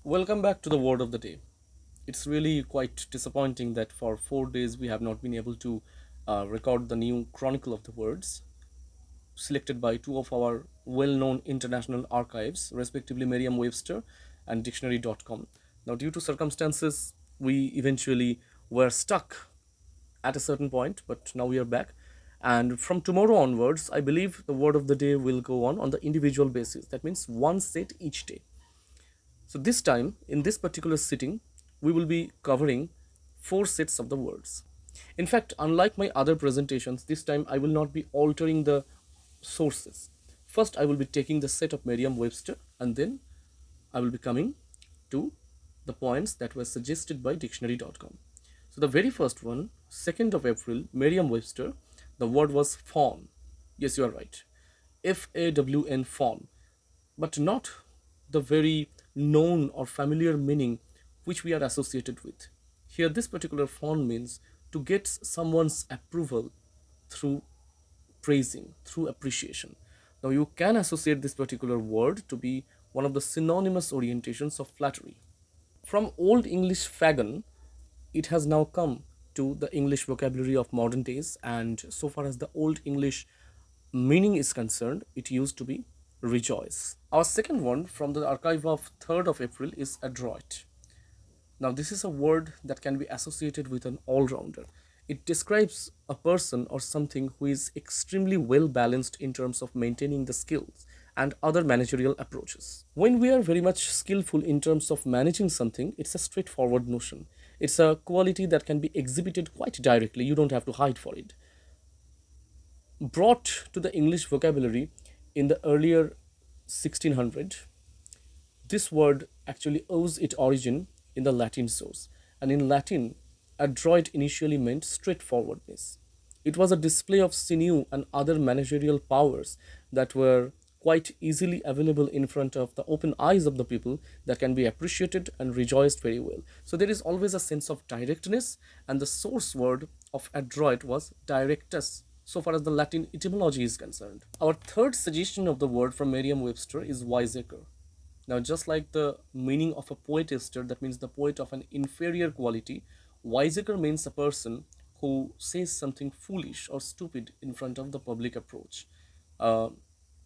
Welcome back to the word of the day. It's really quite disappointing that for 4 days we have not been able to record the new Chronicle of the Words, selected by two of our well known international archives, respectively Merriam Webster and Dictionary.com. Now, due to circumstances, we eventually were stuck at a certain point, but now we are back. And from tomorrow onwards, I believe the word of the day will go on the individual basis. That means one set each day. So this time, in this particular sitting, we will be covering four sets of the words. In fact, unlike my other presentations, this time I will not be altering the sources. First, I will be taking the set of Merriam-Webster, and then I will be coming to the points that were suggested by dictionary.com. So the very first one, 2nd of April, Merriam-Webster, the word was fawn. Yes, you are right. Fawn, fawn, but not the very known or familiar meaning which we are associated with. Here, this particular fawn means to get someone's approval through praising, through appreciation. Now, you can associate this particular word to be one of the synonymous orientations of flattery. From Old English fagon, it has now come to the English vocabulary of modern days, and so far as the Old English meaning is concerned, it used to be rejoice. Our second one from the archive of 3rd of April is adroit. Now, this is a word that can be associated with an all rounder. It describes a person or something who is extremely well balanced in terms of maintaining the skills and other managerial approaches. When we are very much skillful in terms of managing something, it's a straightforward notion. It's a quality that can be exhibited quite directly, you don't have to hide for it. Brought to the English vocabulary in the earlier 1600, this word actually owes its origin in the Latin source. And in Latin, adroit initially meant straightforwardness. It was a display of sinew and other managerial powers that were quite easily available in front of the open eyes of the people, that can be appreciated and rejoiced very well. So there is always a sense of directness, and the source word of adroit was directus, so far as the Latin etymology is concerned. Our third suggestion of the word from Merriam Webster is wiseacre. Now, just like the meaning of a poetaster, that means the poet of an inferior quality, wiseacre means a person who says something foolish or stupid in front of the public approach. Uh,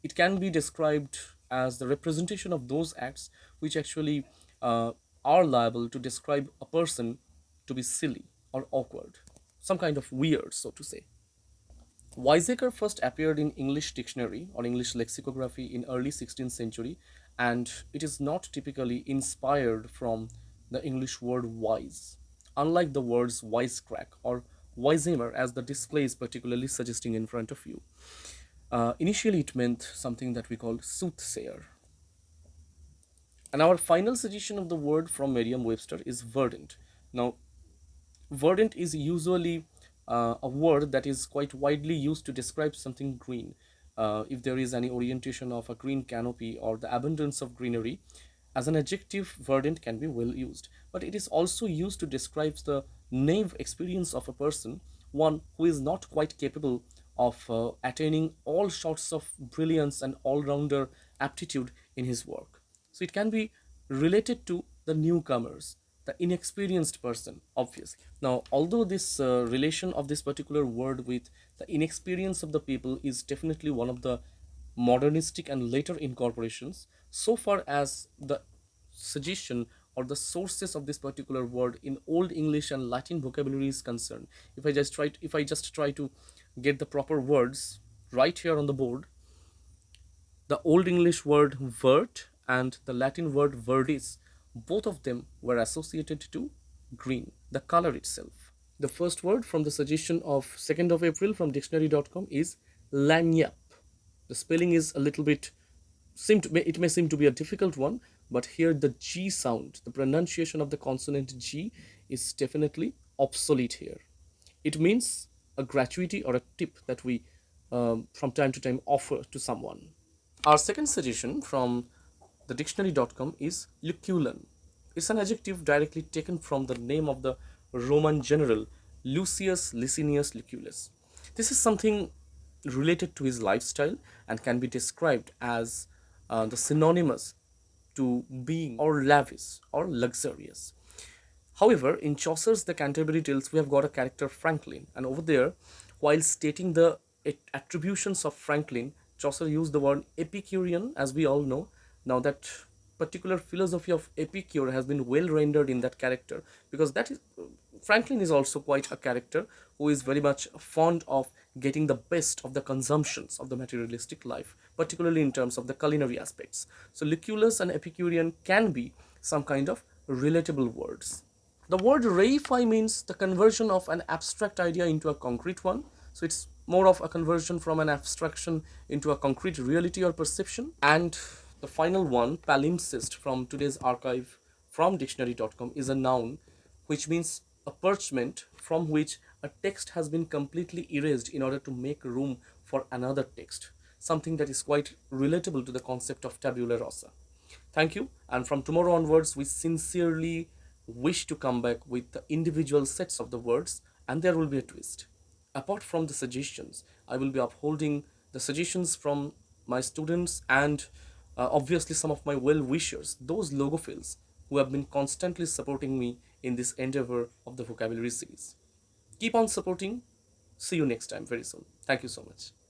it can be described as the representation of those acts which actually are liable to describe a person to be silly or awkward, some kind of weird, so to say. Wiseacre first appeared in English dictionary or English lexicography in early 16th century, and it is not typically inspired from the English word wise, unlike the words wisecrack or wisemer as the display is particularly suggesting in front of you. Initially, it meant something that we call soothsayer. And our final suggestion of the word from Merriam-Webster is verdant. Now, verdant is usually a word that is quite widely used to describe something green. If there is any orientation of a green canopy or the abundance of greenery, as an adjective, verdant can be well used. But it is also used to describe the naive experience of a person, one who is not quite capable of attaining all sorts of brilliance and all rounder aptitude in his work. So it can be related to the newcomers, the inexperienced person, obviously. Now, although this relation of this particular word with the inexperience of the people is definitely one of the modernistic and later incorporations, so far as the suggestion or the sources of this particular word in Old English and Latin vocabulary is concerned, if I just try to get the proper words right here on the board, the Old English word vert and the Latin word verdis, both of them were associated to green, the color itself. The first word from the suggestion of 2nd of April from dictionary.com is lanyap. The spelling is a little bit, it may seem to be a difficult one, but here the G sound, the pronunciation of the consonant G is definitely obsolete here. It means a gratuity or a tip that we from time to time offer to someone. Our second suggestion from the dictionary.com is lucullan. It's an adjective directly taken from the name of the Roman general Lucius Licinius Lucullus. This is something related to his lifestyle and can be described as the synonymous to being or lavish or luxurious. However, in Chaucer's The Canterbury Tales, we have got a character Franklin, and over there, while stating the attributions of Franklin, Chaucer used the word Epicurean, as we all know. Now, that particular philosophy of Epicure has been well rendered in that character, because that is Franklin is also quite a character who is very much fond of getting the best of the consumptions of the materialistic life, particularly in terms of the culinary aspects. So, Lucullus and Epicurean can be some kind of relatable words. The word reify means the conversion of an abstract idea into a concrete one. So it's more of a conversion from an abstraction into a concrete reality or perception. And the final one, palimpsest, from today's archive from dictionary.com, is a noun which means a parchment from which a text has been completely erased in order to make room for another text. Something that is quite relatable to the concept of tabula rasa. Thank you. And from tomorrow onwards, we sincerely wish to come back with the individual sets of the words, and there will be a twist. Apart from the suggestions, I will be upholding the suggestions from my students and obviously some of my well wishers, those logophiles who have been constantly supporting me in this endeavor of the vocabulary series. Keep on supporting. See you next time very soon. Thank you so much.